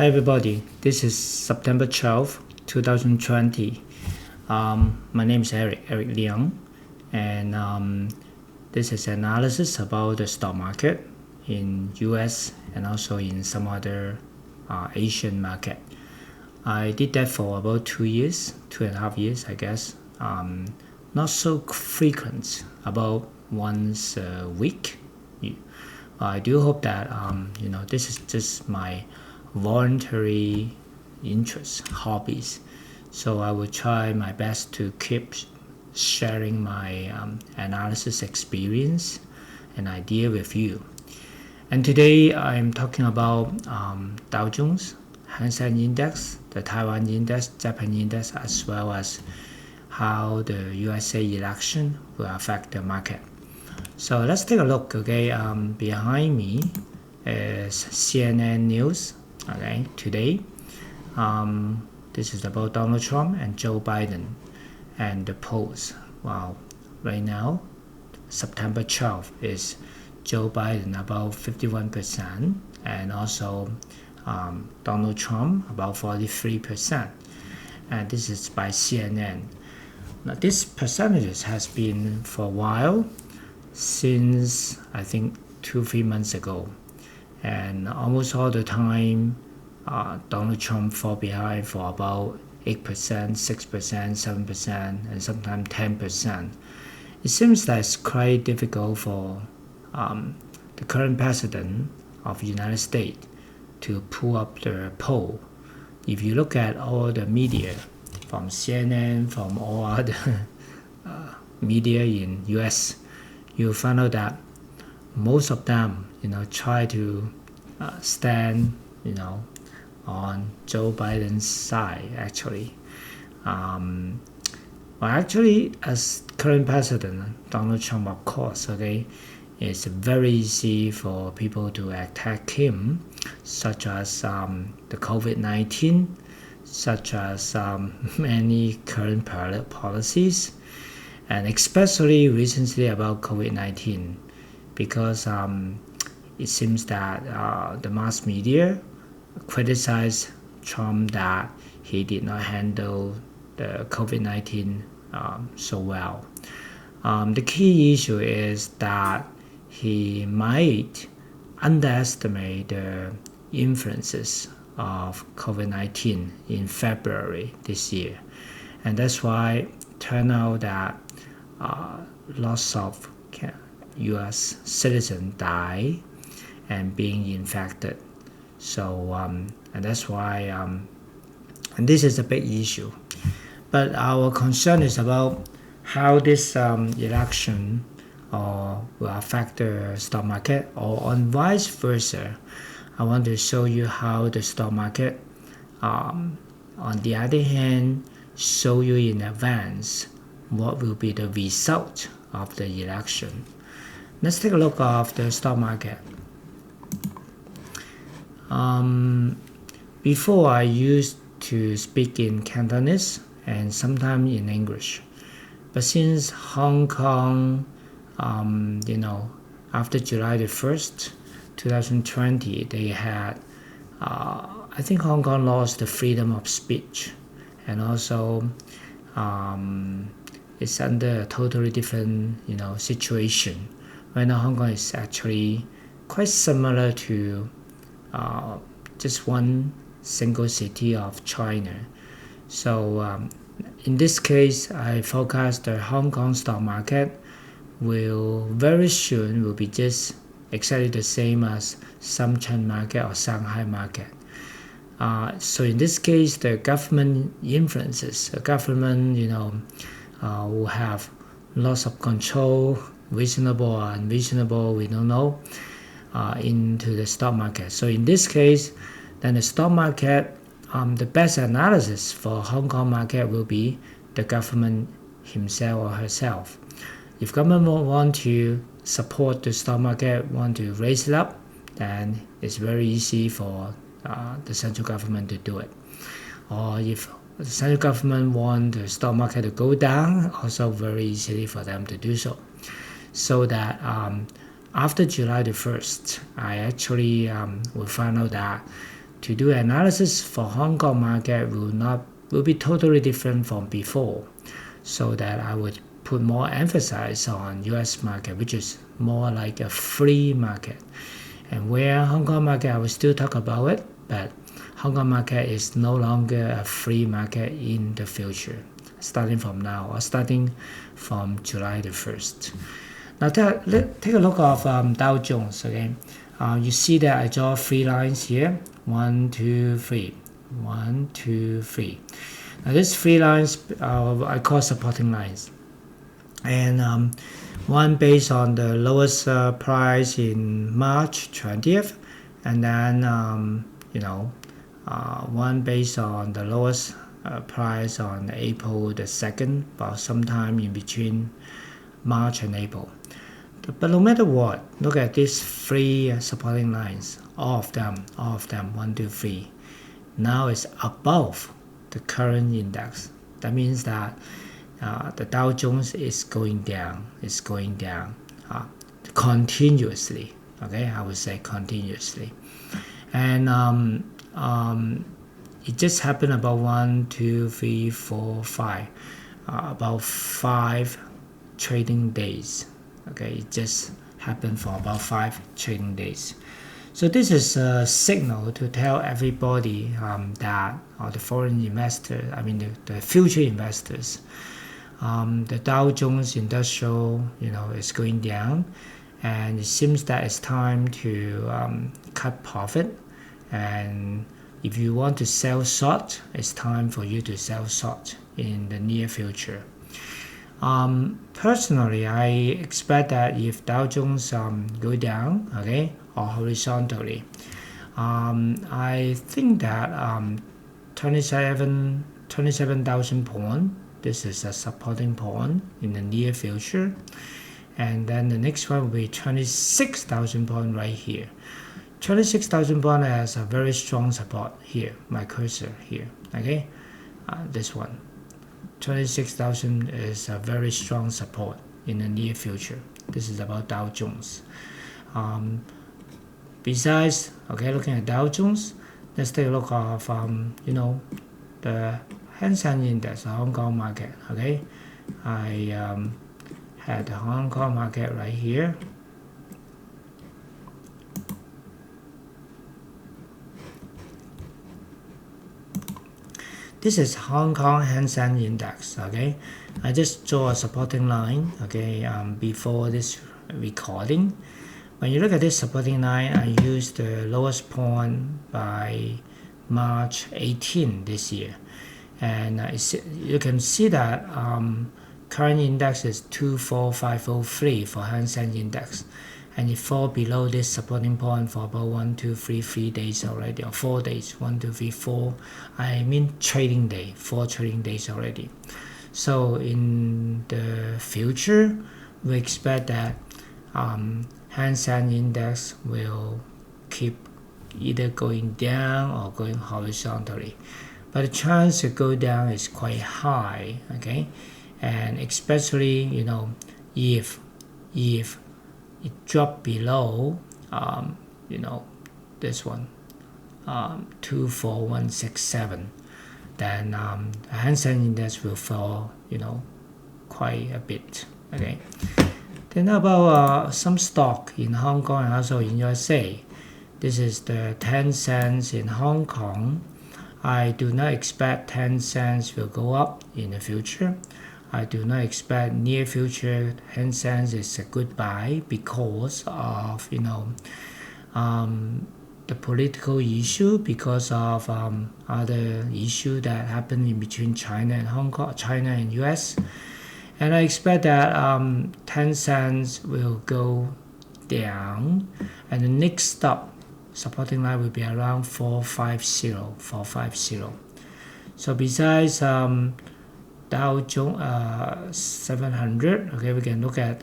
Hi everybody, this is September 12th, 2020. My name is Eric Leung, and this is analysis about the stock market in US and also in some other Asian market. I did that for about 2 years, 2.5 years I guess. Not so frequent, about once a week. I do hope that this is just my voluntary interests, hobbies. So I will try my best to keep sharing my analysis experience and idea with you. And today I'm talking about Dow Jones, Hang Seng Index, the Taiwan Index, Japan Index, as well as how the USA election will affect the market. So let's take a look. Okay, behind me is CNN News. Okay, today, this is about Donald Trump and Joe Biden and the polls. Wow, right now, September 12th is Joe Biden about 51%, and also Donald Trump about 43%. And this is by CNN. Now, this percentages has been for a while, since I think 2-3 months ago, and almost all the time Donald Trump fall behind for about 8%, 6%, 7%, and sometimes 10%. It seems that it's quite difficult for the current president of the United States to pull up the poll. If you look at all the media, from CNN, from all other media in US, you'll find out that most of them, try to stand, on Joe Biden's side. Actually, as current president Donald Trump, of course, okay, it's very easy for people to attack him, such as the COVID-19, such as many current policies, and especially recently about COVID-19, because it seems that the mass media criticized Trump that he did not handle the COVID-19 so well. The key issue is that he might underestimate the influences of COVID-19 in February this year, and that's why it turned out that lots of US citizens die and being infected. So and that's why and this is a big issue. But our concern is about how this election will affect the stock market, or on vice versa. I want to show you how the stock market, on the other hand, show you in advance what will be the result of the election. Let's take a look at the stock market. Before, I used to speak in Cantonese and sometimes in English, but since Hong Kong, after July the 1st, 2020, they had, I think Hong Kong lost the freedom of speech, and also it's under a totally different, situation. Right now, Hong Kong is actually quite similar to just one single city of China. So in this case, I forecast the Hong Kong stock market will very soon will be just exactly the same as Shenzhen market or Shanghai market. So in this case, the government influences, the government, will have lots of control, reasonable or unreasonable, we don't know, into the stock market. So in this case, then the stock market, the best analysis for Hong Kong market will be the government himself or herself. If government want to support the stock market, want to raise it up, then it's very easy for the central government to do it. Or if the central government want the stock market to go down, also very easily for them to do so. So that after July the 1st, I actually will find out that to do analysis for Hong Kong market will be totally different from before, so that I would put more emphasis on US market, which is more like a free market. And where Hong Kong market, I will still talk about it, but Hong Kong market is no longer a free market in the future, starting from now or starting from July the 1st. Now take a look of Dow Jones. Okay, you see that I draw 3 lines here, 1, 2, 3, 1, 2, 3. Now these 3 lines I call supporting lines, and one based on the lowest price in March 20th, and then one based on the lowest price on April the 2nd, about sometime in between March and April. But no matter what, look at these 3 supporting lines, all of them, 1, 2, 3. Now it's above the current index. That means that the Dow Jones is going down. It's going down continuously. Okay, I would say continuously, and it just happened about 1, 2, 3, 4, 5, about 5 trading days. Okay, it just happened for about 5 trading days. So this is a signal to tell everybody that the foreign investors, I mean the future investors, the Dow Jones Industrial, is going down, and it seems that it's time to cut profit. And if you want to sell short, it's time for you to sell short in the near future. Personally, I expect that if Dow Jones go down, okay, or horizontally, I think that 27,000 point, this is a supporting point in the near future, and then the next one will be 26,000 point right here. 26,000 point has a very strong support here, my cursor here, okay, this one. 26,000 is a very strong support in the near future. This is about Dow Jones. Besides, okay, looking at Dow Jones, let's take a look of the Hang Seng Index, the Hong Kong market. Okay, I had the Hong Kong market right here. This is Hong Kong Hang Seng Index. Okay, I just draw a supporting line. Okay, before this recording. When you look at this supporting line, I used the lowest point by March 18 this year, and you can see that current index is 24503 for Hang Seng Index, and it fall below this supporting point for about 3 days already, or 4 days. 4. I mean trading day, 4 trading days already. So in the future, we expect that Hang Seng Index will keep either going down or going horizontally, but the chance to go down is quite high. Okay, and especially if it dropped below this one 24167, then the Hang Seng Index will fall quite a bit. Okay, then about some stock in Hong Kong and also in USA. This is the 10 cents in Hong Kong. I do not expect 10 cents will go up in the future. I do not expect near future 10 cents is a good buy because of the political issue, because of other issue that happened in between China and Hong Kong, China and US. And I expect that 10 cents will go down, and the next stop supporting line will be around 450. So besides Dow Jones 700, okay, we can look at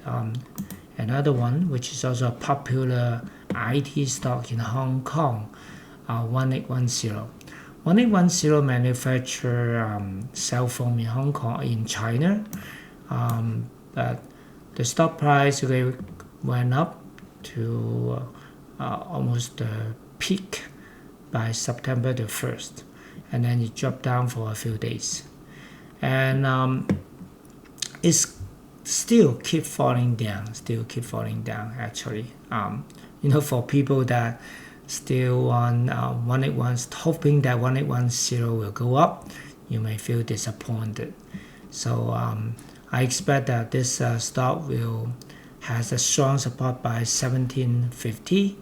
another one, which is also a popular IT stock in Hong Kong, 1810. 1810 manufacture cell phone in Hong Kong, in China, but the stock price went up to almost the peak by September the 1st, and then it dropped down for a few days, and it's still keep falling down actually. For people that still on 181, hoping that 1810 will go up, you may feel disappointed. So I expect that this stock will has a strong support by 1750.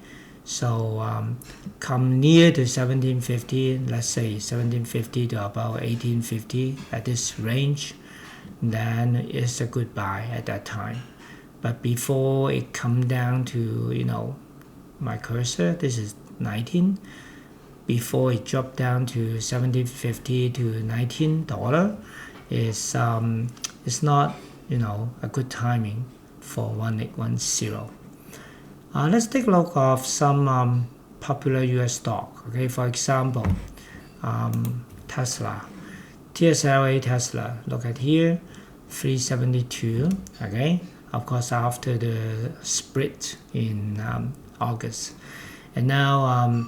So come near to 1750, let's say 1750 to about 1850 at this range, then it's a good buy at that time. But before it come down to, my cursor, this is 19, before it dropped down to 1750 to $19, it's not a good timing for 1810. Let's take a look of some popular US stock. Okay, for example, Tesla, TSLA Tesla. Look at here, 372. Okay, of course after the split in August, and now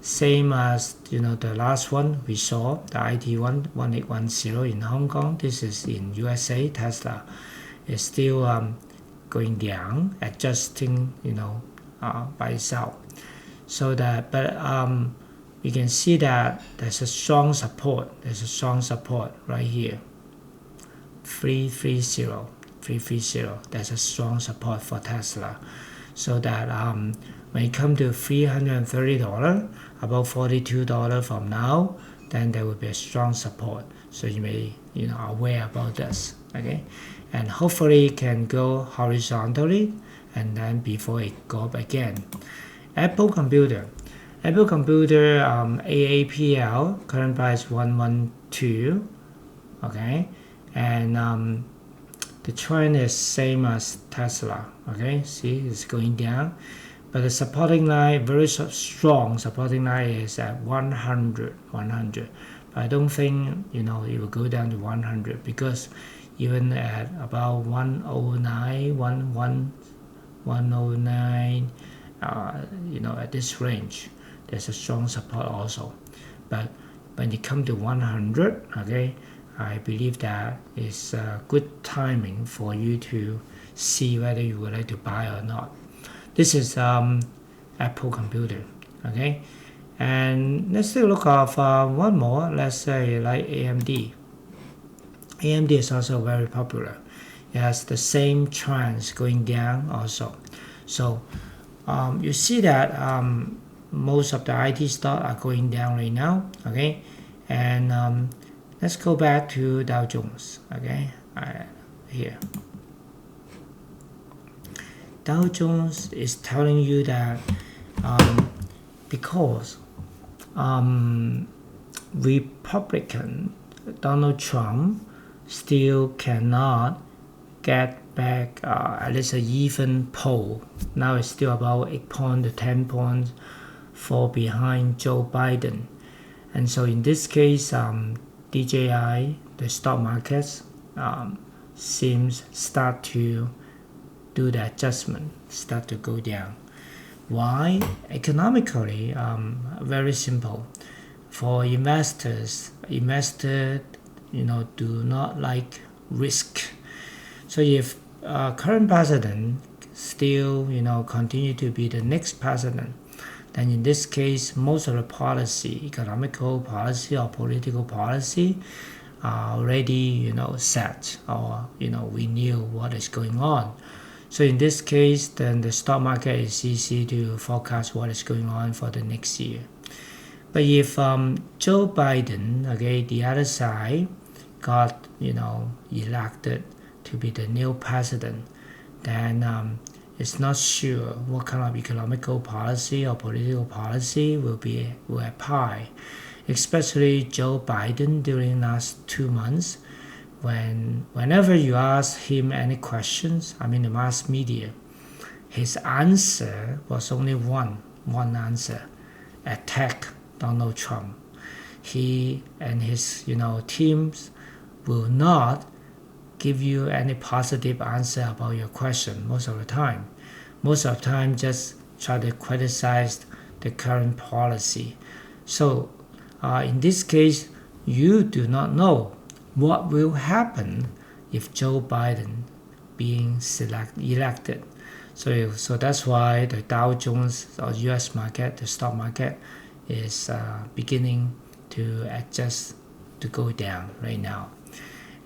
same as the last one we saw, the IT one, 1810 in Hong Kong. This is in USA. Tesla is still going down, adjusting by itself. So that, but we can see that there's a strong support. Right here, 330. There's a strong support for Tesla. So that when it comes to $330, about $42 from now, then there will be a strong support. So you may aware about this. Okay, and hopefully it can go horizontally, and then before it go up again. Apple Computer, AAPL, current price 112. Okay, and the trend is same as Tesla. Okay, see, it's going down, but the supporting line, very strong supporting line, is at 100. But I don't think it will go down to 100, because even at about 109, at this range, there's a strong support also. But when it comes to 100, okay, I believe that is a good timing for you to see whether you would like to buy or not. This is Apple Computer. Okay, and let's take a look at one more. Let's say like AMD. AMD is also very popular. It has the same trends going down also. So you see that most of the IT stocks are going down right now. Okay, and let's go back to Dow Jones. Okay, here. Dow Jones is telling you that because Republican Donald Trump still cannot get back at least an even poll. Now it's still about 8 points to 10 points fall behind Joe Biden. And so in this case, DJI, the stock markets, seems start to do the adjustment, start to go down. Why? Economically, very simple. For investors do not like risk. So if current president still continue to be the next president, then in this case most of the policy, economical policy or political policy, are already set, or we knew what is going on. So in this case, then the stock market is easy to forecast what is going on for the next year. But if Joe Biden, okay, the other side, got elected to be the new president, then it's not sure what kind of economical policy or political policy will apply. Especially Joe Biden during last 2 months, whenever you ask him any questions, the mass media, his answer was only one answer: attack Donald Trump. He and his teams will not give you any positive answer about your question most of the time. Most of the time, just try to criticize the current policy. So in this case, you do not know what will happen if Joe Biden being elected. So that's why the Dow Jones or U.S. market, the stock market, is beginning to adjust to go down right now.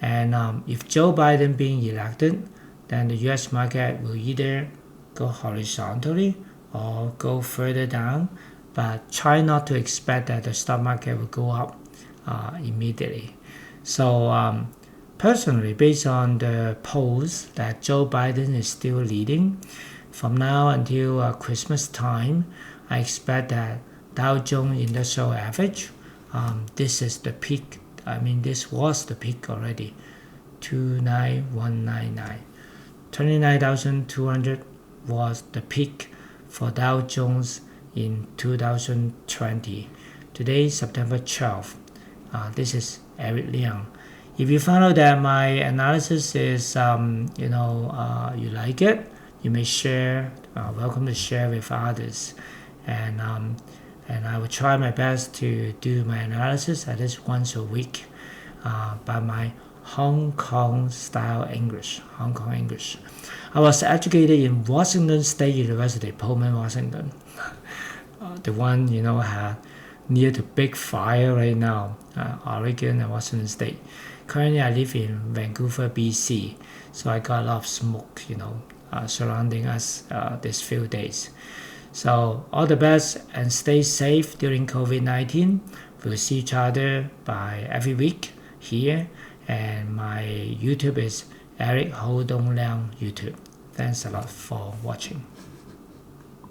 And if Joe Biden being elected, then the U.S. market will either go horizontally or go further down, but try not to expect that the stock market will go up immediately. So personally, based on the polls that Joe Biden is still leading, from now until Christmas time, I expect that Dow Jones Industrial Average, this is the peak. I mean, this was the peak already, 29199. 29,200 was the peak for Dow Jones in 2020. Today, September 12th. This is Eric Leung. If you found out that my analysis is, you like it, you may share. Welcome to share with others, and I will try my best to do my analysis at least once a week by my Hong Kong style English. Hong Kong English. I was educated in Washington State University, Pullman, Washington. The one had near the big fire right now, Oregon and Washington State. Currently, I live in Vancouver, BC, so I got a lot of smoke, surrounding us these few days. So all the best and stay safe during COVID-19. We'll see each other by every week here, and my YouTube is Eric Hotung Leung YouTube. Thanks a lot for watching.